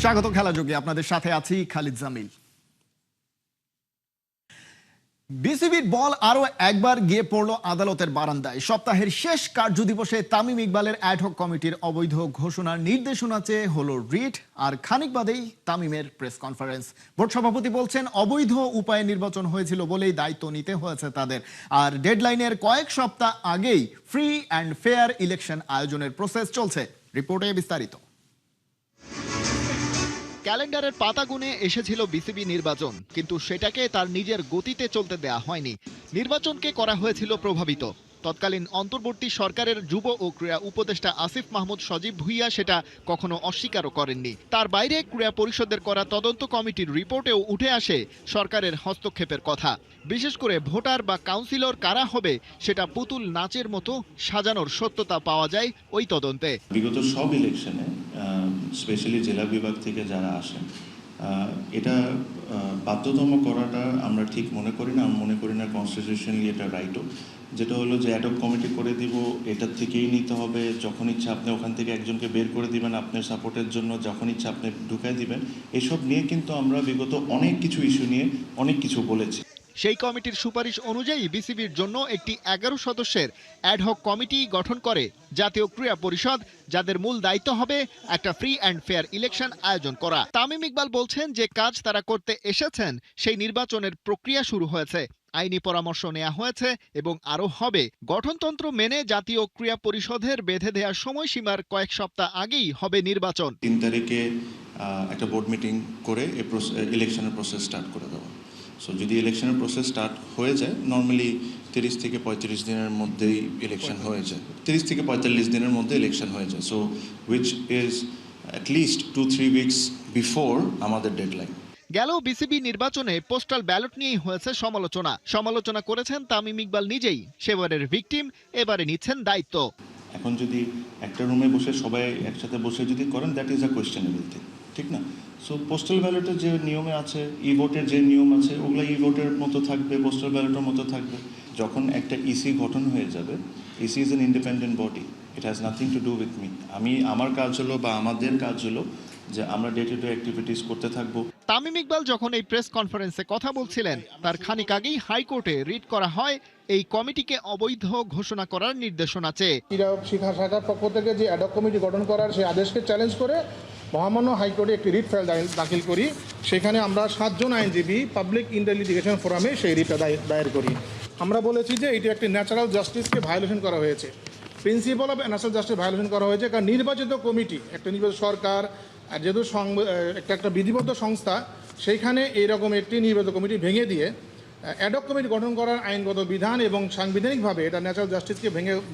স্বাগত খেলা যোগে আপনাদের সাথে আছি খালিদ জামিল। বিসিবির বল আরো একবার গিয়ে পড়ল আদালতের বারান্দায়। সপ্তাহের শেষ কার্যদিবসে তামিম ইকবালের অ্যাডহক কমিটির অবৈধ ঘোষণার নির্দেশনা চেয়ে হলো রিট, আর খানিক বাদেই তামিমের প্রেস কনফারেন্স। বোর্ড সভাপতি বলছেন অবৈধ উপায়ে নির্বাচন হয়েছিল বলেই দায়িত্ব নিতে হয়েছে তাদের, আর ডেডলাইনের কয়েক সপ্তাহ আগেই ফ্রি অ্যান্ড ফেয়ার ইলেকশন আয়োজনের প্রসেস চলছে। রিপোর্টে বিস্তারিত। ক্যালেন্ডারের পাতা গুনে এসেছিল বিসিবি নির্বাচন, কিন্তু সেটাকে তার নিজের গতিতে চলতে দেয়া হয়নি। নির্বাচনকে করা হয়েছিল প্রভাবিত। তৎকালীন অন্তর্বর্তী সরকারের যুব ও ক্রীড়া উপদেষ্টা আসিফ মাহমুদ সজীব ভুইয়া সেটা কখনো অস্বীকারও করেননি। তার বাইরে ক্রীড়া পরিষদের করা তদন্ত কমিটির রিপোর্টেও উঠে আসে সরকারের হস্তক্ষেপের কথা। বিশেষ করে ভোটার বা কাউন্সিলর কারা হবে সেটা পুতুল নাচের মতো সাজানোর সত্যতা পাওয়া যায় ওই তদন্তে। বিগত সব ইলেকশনে স্পেশালি জেলা বিভাগ থেকে যারা আসেন, এটা বাধ্যতামূলক করাটা আমরা ঠিক মনে করি না। আমরা মনে করি না কনস্টিটিউশনালি এটা রাইটও, যেটা হলো যে অ্যাডহক কমিটি করে দিব, এটার থেকেই নিতে হবে। যখন ইচ্ছা আপনি ওখান থেকে একজনকে বের করে দিবেন আপনার সাপোর্টের জন্য, যখন ইচ্ছা আপনি ঢুকাই দিবেন। এসব নিয়ে কিন্তু আমরা বিগত অনেক কিছু ইস্যু নিয়ে অনেক কিছু বলেছি। সেই কমিটির সুপারিশ অনুযায়ী বিসিবির জন্য একটি 11 সদস্যের অ্যাডহক কমিটি গঠন করে জাতীয় ক্রীড়া পরিষদ, যাদের মূল দায়িত্ব হবে একটা ফ্রি অ্যান্ড ফেয়ার ইলেকশন আয়োজন করা। তামিম ইকবাল বলছেন যে কাজ তারা করতে এসেছেন সেই নির্বাচনের প্রক্রিয়া শুরু হয়েছে, আইনি পরামর্শ নেওয়া হয়েছে এবং আরও হবে। গঠনতন্ত্র মেনে জাতীয় ক্রীড়া পরিষদের বেঁধে দেওয়ার সময়সীমার কয়েক সপ্তাহ আগেই হবে নির্বাচন। 3 তারিখে একটা বোর্ড মিটিং করে ইলেকশনের প্রসেস স্টার্ট করে দেওয়া। সো যদি ইলেকশনের প্রসেস স্টার্ট হয়ে যায়, নর্মালি 30 থেকে 35 দিনের মধ্যেই ইলেকশন হয়ে যায়। 30 থেকে 45 দিনের মধ্যে ইলেকশন হয়ে যায়। So which is at least 2-3 weeks before আমাদের ডেডলাইন। গেল বিসিবি নির্বাচনে পোস্টাল ব্যালট নিয়েই হয়েছে সমালোচনা করেছেন তামিম ইকবাল নিজেই। সেবারের ভিকটিম, এবারে নিচ্ছেন দায়িত্ব। এখন যদি একটা রুমে বসে সবাই একসাথে বসে যদি করেন, that is a questionable thing, ঠিক না? সো পোস্টাল ব্যালটের যে নিয়মে আছে, ই ভোটের যে নিয়ম আছে, ওগুলো ই ভোটের মতো থাকবে, পোস্টাল ব্যালটের মতো থাকবে। যখন একটা ইসি গঠন হয়ে যাবে, EC is an independent body, it has nothing to do with me. আমার কাজ হলো বা আমাদের কাজ হলো যে আমরা ডে টু ডে অ্যাক্টিভিটিস করতে থাকবো। তামিম ইকবাল যখন এই প্রেস কনফারেন্সে কথা বলছিলেন, তার খানিক আগেই হাইকোর্টে রিট করা হয় এই কমিটিকে অবৈধ ঘোষণা করার নির্দেশনা চেয়ে। ক্রীড়া শিক্ষা শাখার পক্ষ থেকে যে অ্যাডহক কমিটি গঠন করার সেই আদেশকে চ্যালেঞ্জ করে মহামান্য হাইকোর্টে একটি রিট ফাইল দাখিল করি। সেখানে আমরা 7 জন আইনজীবী পাবলিক ইন্টেলিজিগেশন ফোরামে সেই রিটটা দায়ের করি। আমরা বলেছি যে এটি একটি ন্যাচারাল জাস্টিসকে ভায়োলেশন করা হয়েছে, principal of natural justice violation করা হয়েছে। কারণ নির্বাচিত কমিটি, একটা নির্বাচিত সরকার, আর যেহেতু একটা বিধিবদ্ধ সংস্থা, সেইখানে এইরকম একটি নির্বাচিত কমিটি ভেঙে দিয়ে অ্যাডহক কমিটি গঠন করার আইনগত বিধান এবং সাংবিধানিকভাবে এটা ন্যাচারাল জাস্টিসকে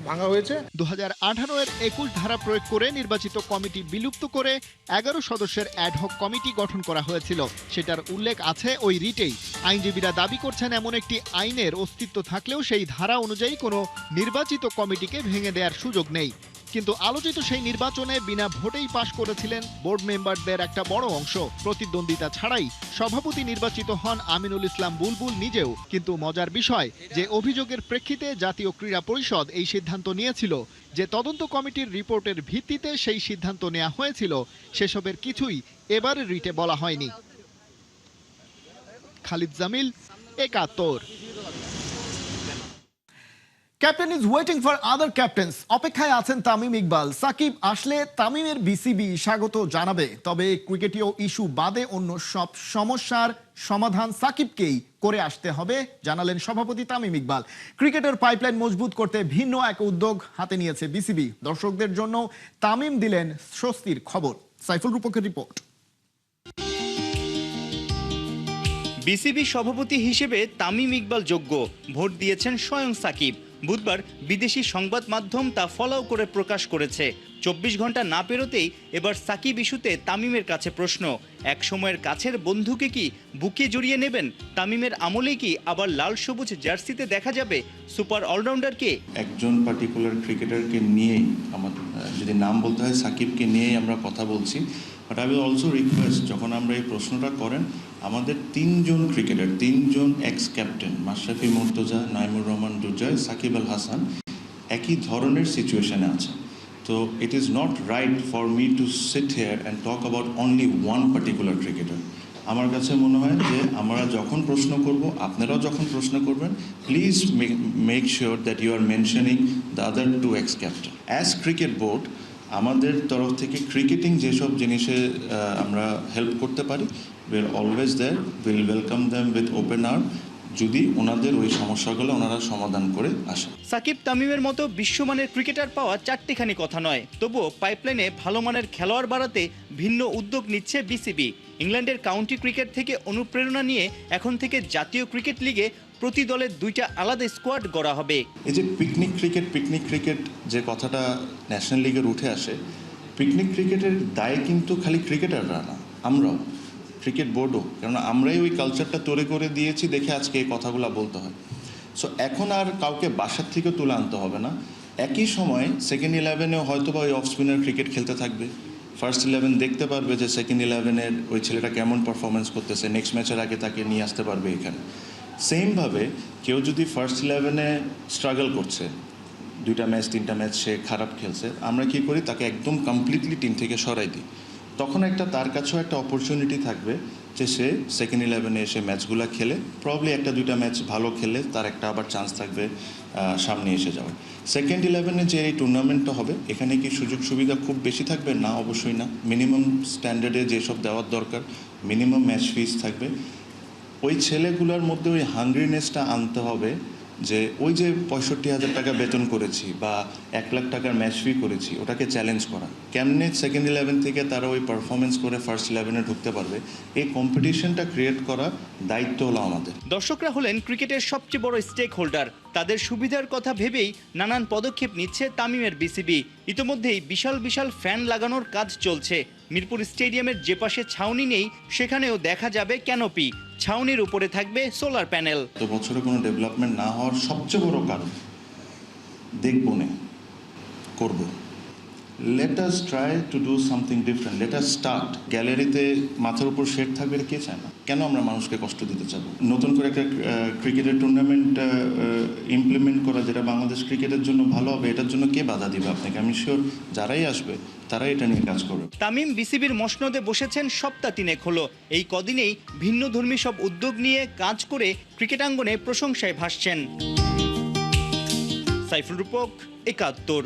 ভাঙা হয়েছে। 2018 এর 21 ধারা প্রয়োগ করে নির্বাচিত কমিটি বিলুপ্ত করে 11 সদস্যের অ্যাডহক কমিটি গঠন করা হয়েছিল। সেটার উল্লেখ আছে ওই রিটেই। আইনজীবীরা দাবি করছেন এমন একটি আইনের অস্তিত্ব থাকলেও সেই ধারা অনুযায়ী কোনো নির্বাচিত কমিটিকে ভেঙে দেওয়ার সুযোগ নেই। কিন্তু আলোচিত সেই নির্বাচনে বিনা ভোটেই পাশ করেছিলেন বোর্ড মেম্বারদের একটা বড় অংশ। প্রতিদ্বন্দ্বিতা ছাড়াই সভাপতি নির্বাচিত হন আমিনুল ইসলাম বুলবুল নিজেও। কিন্তু মজার বিষয় যে অভিযোগের প্রেক্ষিতে জাতীয় ক্রীড়া পরিষদ এই সিদ্ধান্ত নিয়েছিল যে তদন্ত কমিটির রিপোর্টের ভিত্তিতে সেই সিদ্ধান্ত নেওয়া হয়েছিল, সেসবের কিছুই এবারের রিটে বলা হয়নি। Khalid Jamil, 71। Captain is waiting for other captain's. অপেক্ষায় আছেন তামিম ইকবাল। সাকিব আসলে তামিমের বিসিবি স্বাগত জানাবে, তবে ক্রিকেটীয় ইস্যু বাদে অন্য সব সমস্যার সমাধান সাকিবকেই করে আসতে হবে জানালেন সভাপতি তামিম ইকবাল। ক্রিকেটের পাইপলাইন মজবুত করতে ভিন্ন এক উদ্যোগ হাতে নিয়েছে বিসিবি। দর্শকদের জন্য তামিম দিলেন স্বস্তির খবর। সাইফুল রূপকের রিপোর্ট। বিসিবি সভাপতি হিসেবে তামিম ইকবাল যোগ্য, ভোট দিয়েছেন স্বয়ং সাকিব। বুধবার বিদেশি সংবাদ মাধ্যম তা ফলো করে প্রকাশ করেছে। 24 ঘন্টা না পেরোতেই এবার সাকিব ইস্যুতে তামিমের কাছে প্রশ্ন। এক সময়ের কাছের বন্ধুকে কি বুকে জড়িয়ে নেবেন? তামিমের আমলেই কি আবার লাল সবুজ জার্সিতে দেখা যাবে সুপার অলরাউন্ডারকে? একজন পার্টিকুলার ক্রিকেটারকে নিয়েই, আমাদের যদি নাম বলতে হয় সাকিবকে নিয়েই আমরা কথা বলছি। But I will also request, যখন আমরা এই প্রশ্নটা করেন, আমাদের 3 জন ক্রিকেটার, 3 জন এক্স ক্যাপ্টেন মাশরাফি মুর্তজা, নাইমুর রহমান দুর্জয়, সাকিব আল হাসান একই ধরনের সিচুয়েশনে আছে। তো it is not right for me two sit here and talk about only one particular cricketer. আমার কাছে মনে হয় যে আমরা যখন প্রশ্ন করব, আপনারাও যখন প্রশ্ন করবেন, please make sure that you are mentioning the other two ex captain. As cricket board আমাদের তরফ থেকে ক্রিকেটিং যেসব জিনিসে আমরা হেল্প করতে পারি, will always there, will welcome them with open arm, যদি ওনাদের ওই সমস্যাগুলো ওনারা সমাধান করে আসেন। সাকিব তামিমের মতো বিশ্বমানের ক্রিকেটার পাওয়া চারটিখানি কথা নয়, তবুও পাইপলাইনে ভালো মানের খেলোয়াড় বাড়াতে ভিন্ন উদ্যোগ নিচ্ছে বিসিবি। ইংল্যান্ডের কাউন্টি ক্রিকেট থেকে অনুপ্রেরণা নিয়ে এখন থেকে জাতীয় ক্রিকেট লিগে প্রতি দলের 2টা আলাদা স্কোয়াড গড়া হবে। এই যে পিকনিক ক্রিকেট যে কথাটা ন্যাশনাল লিগের উঠে আসে, পিকনিক ক্রিকেটের দায় কিন্তু খালি ক্রিকেটাররা না, আমরাও, ক্রিকেট বোর্ডও, কারণ আমরাই ওই কালচারটা তৈরি করে দিয়েছি দেখে আজকে এই কথাগুলো বলতে হয়। সো এখন আর কাউকে বাসার থেকে তুলে আনতে হবে না। একই সময় সেকেন্ড 11-এও হয়তো বা ওই অফ স্পিনার ক্রিকেট খেলতে থাকবে, ফার্স্ট 11 দেখতে পারবে যে সেকেন্ড 11-এর ওই ছেলেটা কেমন পারফরমেন্স করতেছে, নেক্সট ম্যাচের আগে তাকে নিয়ে আসতে পারবে এখানে। সেমভাবে কেউ যদি ফার্স্ট 11-এ স্ট্রাগল করছে, 2টা ম্যাচ 3টা ম্যাচ সে খারাপ খেলছে, আমরা কী করি, তাকে একদম কমপ্লিটলি টিম থেকে সরাই দিই। তখন তার কাছেও একটা অপরচুনিটি থাকবে যে সে সেকেন্ড 11-এ এসে ম্যাচগুলো খেলে, প্রবলি 1-2টা ম্যাচ ভালো খেলে তার একটা আবার চান্স থাকবে সামনে এসে যাওয়ার। সেকেন্ড 11-এ যে এই টুর্নামেন্টটা হবে, এখানে কি সুযোগ সুবিধা খুব বেশি থাকবে? না, অবশ্যই না। মিনিমাম স্ট্যান্ডার্ডে যেসব দেওয়ার দরকার, মিনিমাম ম্যাচ ফিস থাকবে। ওই ছেলেগুলোর মধ্যে ওই হাংগ্রিনেসটা আনতে হবে যে ওই যে 65,000 টাকা বেতন করেছি বা 1 লাখ টাকার ম্যাচ ফি করেছি, ওটাকে চ্যালেঞ্জ করা। কেমনে সেকেন্ড 11 থেকে তারা ওই পারফরমেন্স করে ফার্স্ট 11-এ ঢুকতে পারবে, এই কম্পিটিশনটা ক্রিয়েট করার দায়িত্ব হলো আমাদের। দর্শকরা হলেন ক্রিকেটের সবচেয়ে বড় স্টেক হোল্ডার। তাদের সুবিধার কথা ভেবেই নানান পদক্ষেপ নিচ্ছে তামিমের বিসিবি। ইতোমধ্যেই বিশাল বিশাল ফ্যান লাগানোর কাজ চলছে। মিরপুর স্টেডিয়ামের যে পাশে ছাউনি নেই, সেখানেও দেখা যাবে ক্যানোপি। ছাউনির উপরে থাকবে সোলার প্যানেল। তো বছরে কোনো ডেভেলপমেন্ট না হওয়ার সবচেয়ে বড় কারণ দেখব না, করব। Let us try to do something different, let us start. গ্যালারিতে মাথার উপর শেড থাকবে, এটা কে চায় না? কেন আমরা মানুষকে কষ্ট দিতে চাবো? নতুন করে একটা ক্রিকেটের টুর্নামেন্ট ইমপ্লিমেন্ট করা, যেটা বাংলাদেশ ক্রিকেটের জন্য ভালো হবে, এটার জন্য কে বাধা দিবে আপনাকে? আমি শিওর যারাই আসবে তারাই এটা নিয়ে কাজ করবে। তামিম বিসিবির মসনদে বসেছেন সপ্তাহ 3 হলো। এই কদিনেই ভিন্নধর্মী সব উদ্যোগ নিয়ে কাজ করে ক্রিকেটাঙ্গনে প্রশংসায় ভাসছেন। সাইফুল রূপক, 71।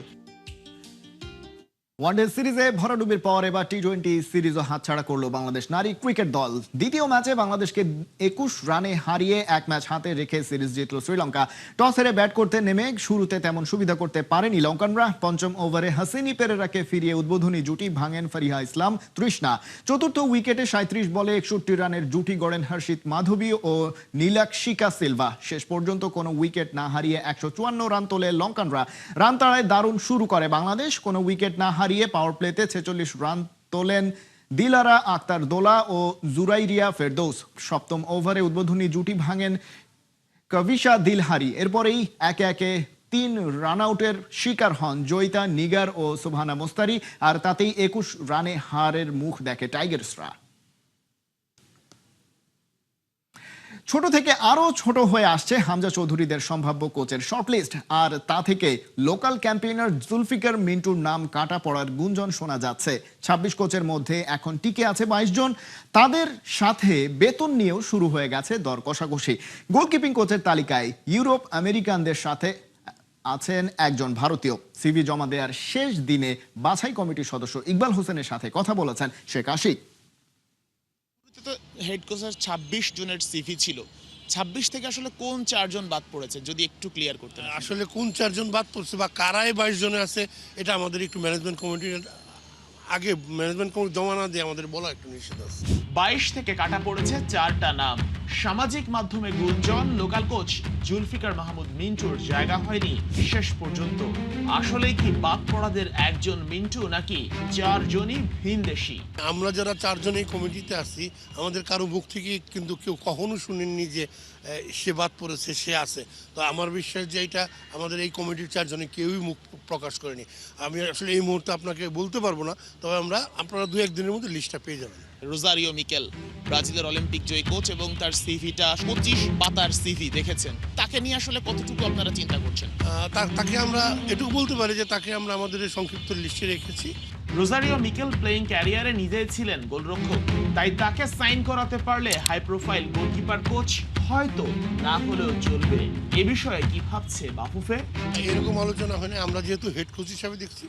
ওয়ানডে সিরিজে ভরাডুবির পর এবার টি-20 সিরিজও হাতছাড়া করলো বাংলাদেশ নারী ক্রিকেট দল। দ্বিতীয় ম্যাচে বাংলাদেশকে 21 রানে হারিয়ে 1 ম্যাচ হাতে রেখে সিরিজ জিতল শ্রীলঙ্কা। টস হেরে ব্যাট করতে নেমে শুরুতে তেমন সুবিধা করতে পারেনি লঙ্কানরা। পঞ্চম ওভারে হাসিনী পেরেরাকে ফিরিয়ে উদ্বোধনী জুটি ভাঙেন ফারিহা ইসলাম, তৃষ্ণা। চতুর্থ উইকেটে 37 বলে 61 রানের জুটি গড়েন হর্ষিত মাধবী ও নীলাক্ষিকা সিলভা। শেষ পর্যন্ত কোনো উইকেট না হারিয়ে 154 রান তোলে লঙ্কানরা। রান তাড়ায় দারুণ শুরু করে বাংলাদেশ। কোনো উইকেট না হারিয়ে পাওয়ার প্লেতে 46 রান তোলেন দিলারা আক্তার দোলা ও জুরাইরিয়া ফেরদৌস। সপ্তম ওভারে উদ্বোধনী জুটি ভাঙেন কবিশা দিলহারি। এরপরেই একে একে 3 রান আউটের শিকার হন জয়িতা, নিগার ও সুবহানা মোস্তারি। আর তাতেই 21 রানে হারের মুখ দেখে টাইগার্সরা। ছোট থেকে আরো ছোট হয়ে আসছে হামজা চৌধুরীদের সম্ভাব্য কোচের শর্টলিস্ট। আর তা থেকে লোকাল ক্যাম্পেইনার জুলফিকার মিন্টুর নাম কাটা পড়ার গুঞ্জন শোনা যাচ্ছে। 26 কোচের মধ্যে এখন টিকে আছে 22 জন। তাদের সাথে বেতন নিয়েও শুরু হয়ে গেছে দর কষাকষি। গোলকিপিং কোচের তালিকায় ইউরোপ আমেরিকানদের সাথে আছেন একজন ভারতীয়। সিভি জমা দেওয়ার শেষ দিনে বাছাই কমিটির সদস্য ইকবাল হোসেনের সাথে কথা বলেছেন শেখ আশিক। হেড কোচের 26 জনের সিভি ছিল, 26 থেকে আসলে কোন 4 জন বাদ পড়েছে যদি একটু ক্লিয়ার করতেন। আসলে কোন 4 জন বাদ পড়ছে বা কারাই 22 জনে আছে, এটা আমাদের একটু ম্যানেজমেন্ট কমিটির আগে ম্যানেজমেন্ট কমিটি জমা না দিয়ে আমাদের বলা একটু নিষেধ আছে। 22 থেকে কাটা পড়েছে 4টা নাম। সামাজিক মাধ্যমে গুঞ্জন লোকাল কোচ জুলফিকার মাহমুদ মিন্টুর জায়গা হয়নি শেষ পর্যন্ত। আসলেই কি বাদ পড়াদের একজন মিন্টু নাকি 4 জনই ভিনদেশি? আমরা যারা 4 জন এই কমিটিতে আছি, আমাদের কারো মুখ থেকে কিন্তু কেউ কখনো শুনেননি যে সে বাদ পড়েছে, সে আছে। তো আমার বিশ্বাস যে এটা আমাদের এই কমিটির 4 জনে কেউই মুখ প্রকাশ করেনি। আমি আসলে এই মুহূর্তে আপনাকে বলতে পারবো না, তবে আপনারা 2-1 দিনের মধ্যে লিস্টটা পেয়ে যাবেন। রোজারিও মিকেল, ব্রাজিলের অলিম্পিক জয়ী কোচ, এবং তার সিভিটা 25 পাতার সিভি দেখেছেন। তাকে নিয়ে আসলে কতটুকু আপনারা চিন্তা করছেন? তাকে আমরা এটুকু বলতে পারি যে তাকে আমরা আমাদের এই সংক্ষিপ্ত লিস্টে রেখেছি। রোজারিও মিকেল প্লেইং ক্যারিয়ারে নিজেই ছিলেন গোলরক্ষক, তাই তাকে সাইন করাতে পারলে হাই প্রোফাইল গোলকিপার কোচ হয়তো না হলেও চলবে। এ বিষয়ে কি ভাবছে বাফুফে? এরকম আলোচনা হয়নি, আমরা যেহেতু হেড কোচ হিসাবে দেখছি।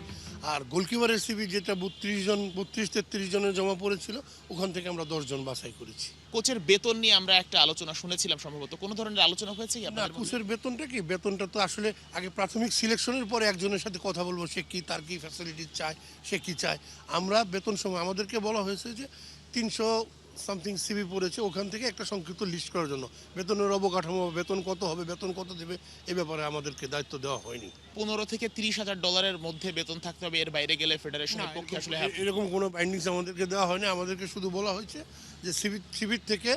আর গোলকিপারের সিভি যেটা 32-33 জনের জমা পড়েছিল, ওখান থেকে আমরা 10 জন বাছাই করেছি। কোচের বেতন নিয়ে আমরা একটা আলোচনা শুনেছিলাম, সম্ভবত কোনো ধরনের আলোচনা হয়েছে কি না, আপনাদের মধ্যে? কোচের বেতনটা কি, বেতনটা তো আসলে আগে প্রাথমিক সিলেকশনের পরে একজনের সাথে কথা বলবো, সে কি, তার কি ফ্যাসিলিটি চায়, সে কি চায়। আমরা বেতন সময় আমাদেরকে বলা হয়েছে যে 300 সামথিং সিভি পড়েছে, ওখান থেকে একটা সংক্ষিপ্ত লিস্ট করার জন্য। বেতনের অবকাঠামো, বেতন কত হবে, বেতন কত দেবে, এ ব্যাপারে আমাদেরকে দায়িত্ব দেওয়া হয়নি। 15 থেকে 30 হাজার ডলারের মধ্যে বেতন থাকতে হবে, এর বাইরে গেলে ফেডারেশনের পক্ষে আসলে এরকম কোনো বাইন্ডিংস আমাদেরকে দেওয়া হয়নি। আমাদেরকে শুধু বলা হয়েছে যে সিভির থেকে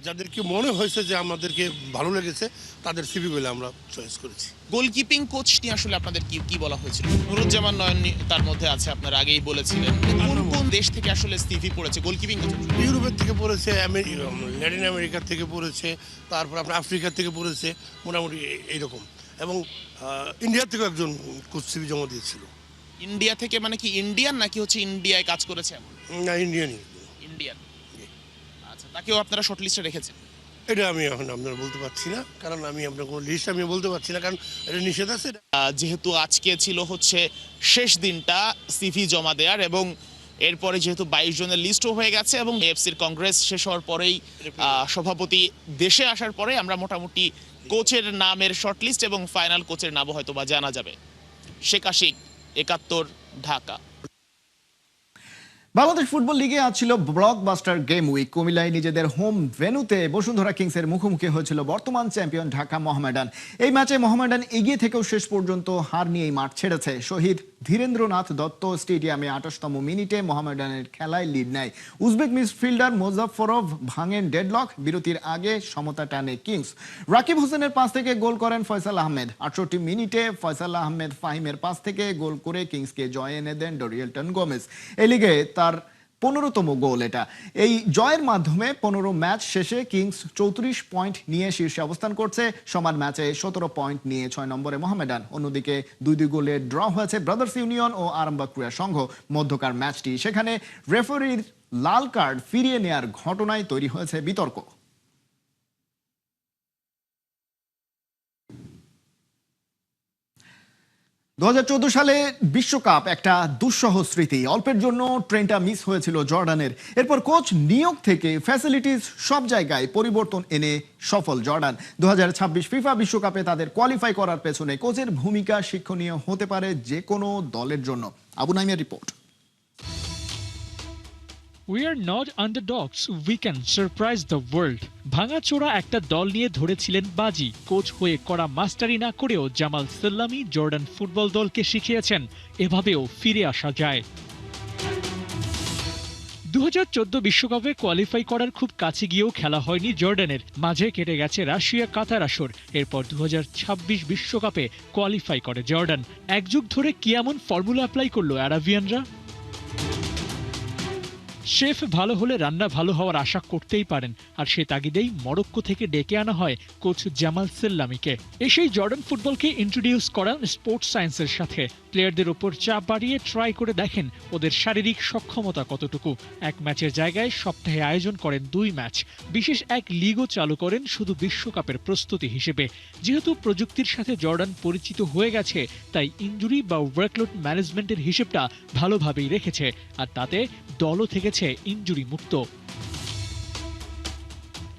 যাদেরকে মনে হয়েছে যে আমাদেরকে ভালো লেগেছে, তাদের সিভিগুলো আমরা চয়েস করেছি। গোলকিপিং কোচ নিয়ে আসলে আপনাদের কি বলা হয়েছিল? নুরুজ্জামান নয়ন তার মধ্যে আছে, আপনারা আগেই বলেছিলেন। কোন কোন দেশ থেকে আসলে সিভি পড়েছে গোলকিপিং কোচ? ইউরোপের থেকে পড়েছে, ল্যাটিন আমেরিকার থেকে পড়েছে, তারপর আপনার আফ্রিকা থেকে পড়েছে, মোটামুটি এইরকম। এবং ইন্ডিয়া থেকেও একজন কোচ সিভি জমা দিয়েছিল। ইন্ডিয়া থেকে মানে কি ইন্ডিয়ান নাকি হচ্ছে ইন্ডিয়ায় কাজ করেছে? না, ইন্ডিয়ানই। ইন্ডিয়ান। আচ্ছা, তাকেও আপনারা শর্ট লিস্টে রেখেছেন? এটা আমি এখন আপনার বলতে পারছি না, কারণ আমি আপনার কোনো লিস্ট আমি বলতে পারছি না, কারণ এটা নিষেধ আছে। যেহেতু আজকে ছিল হচ্ছে শেষ দিনটা সিভি জমা দেওয়ার, এবং এরপরে যেহেতু 22 জনের লিস্টও হয়ে গেছে এবং এএফসির কংগ্রেস শেষ হওয়ার পরেই সভাপতি দেশে আসার পরে আমরা মোটামুটি কোচের নামের শর্টলিস্ট এবং ফাইনাল কোচের নামও হয়তো বা জানা যাবে। শেখ আশিক, 71, ঢাকা। বাংলাদেশ ফুটবল লিগে আজ ছিল ব্লকবাস্টার গেম উইক। কুমিল্লায় নিজেদের হোম ভেন্যুতে বসুন্ধরা কিংসের মুখোমুখি হয়েছিল বর্তমান চ্যাম্পিয়ন ঢাকা মোহামেডান। এই ম্যাচে মোহামেডান এগিয়ে থেকেও শেষ পর্যন্ত হার নিয়েই মাঠ ছেড়েছে। শহীদ ধীরেন্দ্রনাথ দত্ত স্টেডিয়ামে 28তম মিনিটে মোহামেডানের খেলায় লিড নেয়। উজবেক মিডফিল্ডার মোজাফফরভ ভাঙেন ডেডলক। বিরতির আগে সমতা টানে কিংস। রাকিব হোসেনের পাস থেকে গোল করেন ফয়সাল আহমেদ। 68 মিনিটে ফয়সাল আহমেদ ফাহিমের পাস থেকে গোল করে কিংসকে জয় এনে দেন ডরিয়েলটন গোমেজ। এই লিগে তার 15তম গোল এটা। এই জয়ের মাধ্যমে 15 ম্যাচ শেষে কিংস 34 পয়েন্ট নিয়ে শীর্ষে অবস্থান করছে। সমান ম্যাচে 17 পয়েন্ট নিয়ে 6 নম্বরে মোহামেডান। অন্যদিকে 2-2 গোলে ড্র হয়েছে ব্রাদার্স ইউনিয়ন ও আরামবাগ ক্রীড়া সংঘ মধ্যকার ম্যাচটি। সেখানে রেফারির লাল কার্ড ফিরিয়ে নেয়ার ঘটনায় তৈরি হয়েছে বিতর্ক। 2014 সালে বিশ্বকাপ একটা দুঃসহ স্মৃতি। অল্পের জন্য ট্রেনটা মিস হয়েছিল জর্ডানের। এরপর কোচ নিয়োগ থেকে ফ্যাসিলিটিস সব জায়গায় পরিবর্তন এনে সফল জর্ডান। 2026 ফিফা বিশ্বকাপে তাদের কোয়ালিফাই করার পেছনে কোচের ভূমিকা শিক্ষণীয় হতে পারে যে কোনো দলের জন্য। আবু নাইমের report. We are not underdogs, we can surprise the world. ভাঙাচোরা একটা দল নিয়ে ধরেছিলেন বাজি। কোচ হয়ে করা মাস্টারি না করেও জামাল সাল্লামি জর্ডান ফুটবল দলকে শিখিয়েছেন এভাবেও ফিরে আসা যায়। 2014 বিশ্বকাপে কোয়ালিফাই করার খুব কাছে গিয়েও খেলা হয়নি জর্ডানের। মাঝে কেটে গেছে রাশিয়া কাতার আসর। এরপর 2026 বিশ্বকাপে কোয়ালিফাই করে জর্ডান। এক যুগ ধরে কি এমন ফর্মুলা অ্যাপ্লাই করলো অ্যারাবিয়ানরা? শেফ ভালো হলে রান্না ভালো হওয়ার আশা করতেই পারেন, আর সে তাগিদেই মরক্কো থেকে ডেকে আনা হয় কোচ জামাল সাল্লামিকে। এসেই জর্ডান ফুটবলকে ইন্ট্রোডিউস করান স্পোর্টস সায়েন্সের সাথে। প্লেয়ারদের ওপর চাপ বাড়িয়ে ট্রাই করে দেখেন ওদের শারীরিক সক্ষমতা কতটুকু। এক ম্যাচের জায়গায় সপ্তাহে আয়োজন করেন 2 ম্যাচ। বিশেষ এক লিগও চালু করেন শুধু বিশ্বকাপের প্রস্তুতি হিসেবে। যেহেতু প্রযুক্তির সাথে জর্ডান পরিচিত হয়ে গেছে, তাই ইনজুরি বা ওয়ার্কলোড ম্যানেজমেন্টের হিসেবটা ভালোভাবেই রেখেছে, আর তাতে দলও থেকেছে ইনজুরি মুক্ত।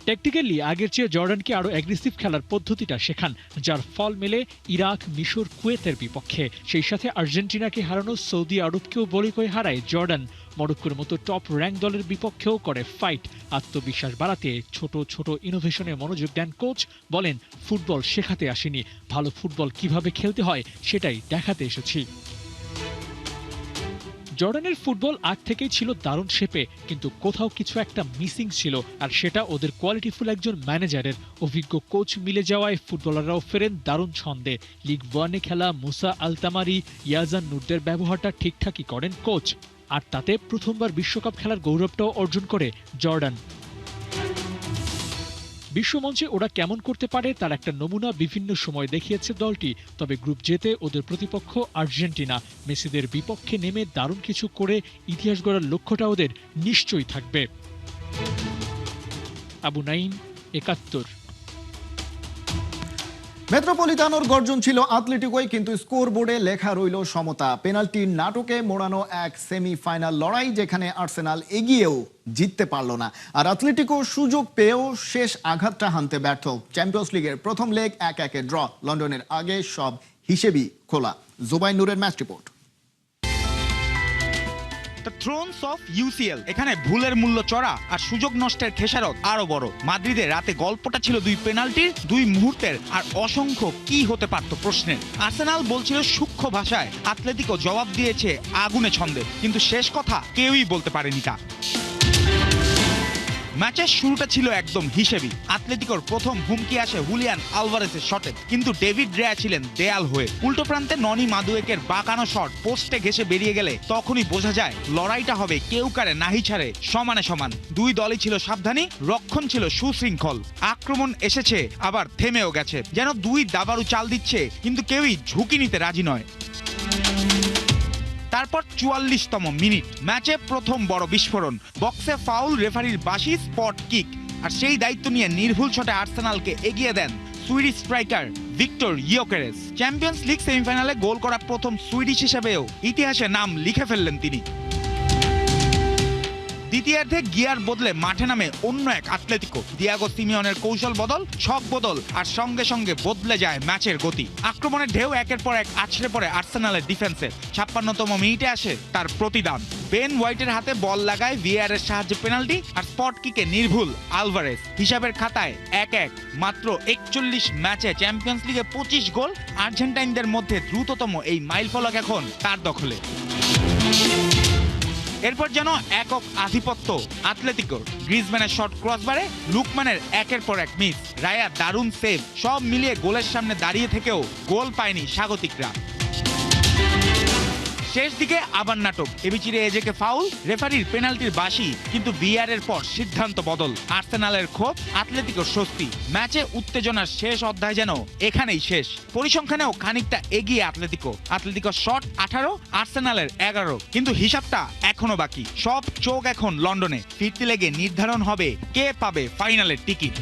ট্যাকটিক্যালি আগের চেয়ে জর্ডানকে আরো অ্যাগ্রেসিভ খেলার পদ্ধতিটা শেখান, যার ফল মেলে ইরাক, মিশর, কুয়েতের বিপক্ষে। সেই সাথে আর্জেন্টিনাকে হারানো সৌদি আরবকেও বলি করে হারায় জর্ডান। মরক্কোর মতো টপ র্যাঙ্ক দলের বিপক্ষেও করে ফাইট। আত্মবিশ্বাস বাড়াতে ছোট ছোট ইনোভেশনে মনোযোগ দেন কোচ। বলেন, ফুটবল শেখাতে আসেনি, ভালো ফুটবল কিভাবে খেলতে হয় সেটাই দেখাতে এসেছি। জর্ডানের ফুটবল আগ থেকেই ছিল দারুণ শেপে, কিন্তু কোথাও কিছু একটা মিসিং ছিল, আর সেটা ওদের কোয়ালিটিফুল একজন ম্যানেজারের। অভিজ্ঞ কোচ মিলে যাওয়ায় ফুটবলাররাও ফেরেন দারুণ ছন্দে। লিগ 1-এ খেলা মুসা আলতামারি, ইয়াজান নুরদের ব্যবহারটা ঠিকঠাকই করেন কোচ। আর তাতে প্রথমবার বিশ্বকাপ খেলার গৌরবটাও অর্জন করে জর্ডান। বিশ্বমঞ্চে ওরা কেমন করতে পারে তার একটা নমুনা বিভিন্ন সময় দেখিয়েছে দলটি। তবে গ্রুপ জেতে ওদের প্রতিপক্ষ আর্জেন্টিনা। মেসিদের বিপক্ষে নেমে দারুণ কিছু করে ইতিহাস গড়ার লক্ষ্যটা ওদের নিশ্চয়ই থাকবে। আবু নাইম, ৭১। মেট্রোপলিটানোর গর্জন ছিল আতলেটিকোয়, কিন্তু স্কোর বোর্ডে লেখা রইল সমতা। পেনাল্টির নাটকে মোড়ানো এক সেমিফাইনাল লড়াই, যেখানে আর্সেনাল এগিয়েও জিততে পারল না, আর আতলেটিকো সুযোগ পেয়েও শেষ আঘাতটা হানতে ব্যর্থ। চ্যাম্পিয়ন্স লিগের প্রথম লেগ ১-১ ড্র। লন্ডনের আগে সব হিসেবই খোলা। জুবাইর নূরের match report. The Thrones of UCL, এখানে ভুলের মূল্য চড়া আর সুযোগ নষ্টের খেসারত আরো বড়। মাদ্রিদে রাতে গল্পটা ছিল দুই পেনাল্টির, দুই মুহূর্তের আর অসংখ্য কি হতে পারত প্রশ্নের। আর্সেনাল বলছিল সূক্ষ্ম ভাষায়, আতলেতিকো জবাব দিয়েছে আগুনে ছন্দে, কিন্তু শেষ কথা কেউই বলতে পারেনি তা। ম্যাচের শুরুটা ছিল একদম হিসেবি। আতলেতিকোর প্রথম হুমকি আসে হুলিয়ান আলভারেজের শটে, কিন্তু ডেভিড রেয়া ছিলেন দেয়াল হয়ে। উল্টো প্রান্তে ননি মাদুয়েকের বাঁকানো শট পোস্টে ঘেঁষে বেরিয়ে গেলে তখনই বোঝা যায় লড়াইটা হবে কেউ কারে নাহি ছাড়ে সমানে সমান। দুই দলই ছিল সাবধানী, রক্ষণ ছিল সুশৃঙ্খল। আক্রমণ এসেছে আবার থেমেও গেছে, যেন দুই দাবারু চাল দিচ্ছে, কিন্তু কেউই ঝুঁকি নিতে রাজি নয়। তারপর ৪৪তম মিনিট, ম্যাচে প্রথম বড় বিস্ফোরণ। বক্সে ফাউল, রেফারির বাঁশি, স্পট কিক, আর সেই দায়িত্ব নিয়ে নির্ভুল শটে আর্সেনালকে এগিয়ে দেন Swedish striker Viktor Gyokeres. Champions League সেমিফাইনালে গোল করা প্রথম সুইডিশ হিসেবেও ইতিহাসে নাম লিখে ফেললেন তিনি। দ্বিতীয়ার্ধে গিয়ার বদলে মাঠে নামে অন্য এক আতলেতিকো। দিয়াগো সিমিওনের কৌশল বদল, ছক বদল, আর সঙ্গে সঙ্গে বদলে যায় ম্যাচের গতি। আক্রমণের ঢেউ একের পর এক আছড়ে পড়ে আর্সেনালের ডিফেন্সে। ৫৬তম মিনিটে আসে তার প্রতিদান। বেন হোয়াইটের হাতে বল লাগায় ভিএআর এর সাহায্যে পেনাল্টি, আর স্পট কিকে নির্ভুল আলভারেজ। হিসাবের খাতায় ১-১। মাত্র ৪১ ম্যাচে চ্যাম্পিয়ন্স লিগে ২৫ গোল। আর্জেন্টাইনদের মধ্যে দ্রুততম এই মাইলফলক এখন তার দখলে। এরপর যেন একক আধিপত্য আতলেতিকোর। গ্রিজম্যানের শট ক্রসবারে, লুকম্যানের একের পর এক মিস, রায়া দারুণ সেভ, সব মিলিয়ে গোলের সামনে দাঁড়িয়ে থেকেও গোল পায়নি স্বাগতিকরা। শেষ দিকে আবার নাটক। এবিচিরে এজেকে ফাউল, রেফারির পেনাল্টির বাঁশি, কিন্তু ভিআর এর পর সিদ্ধান্ত বদল। আর্সেনালের ক্ষোভ, আতলেতিকোর স্বস্তি। ম্যাচে উত্তেজনার শেষ অধ্যায় যেন এখানেই শেষ। পরিসংখ্যানেও খানিকটা এগিয়ে আতলেতিকোর শট ১৮, আর্সেনালের ১১, কিন্তু হিসাবটা এখনো বাকি। সব চোখ এখন লন্ডনে। ফিরতি লেগে নির্ধারণ হবে কে পাবে ফাইনালের টিকিট।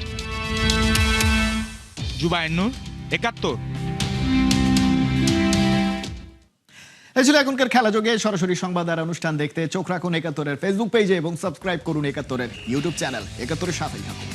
জুবায়ের নূর, ৭১। এই ছিল এখনকার খেলা যোগে। সরাসরি সংবাদ আর অনুষ্ঠান দেখতে চোখ রাখুন ৭১-এর ফেসবুক পেজে এবং সাবস্ক্রাইব করুন ৭১-এর ইউটিউব চ্যানেল। ৭১-এর সাথেই থাকুন।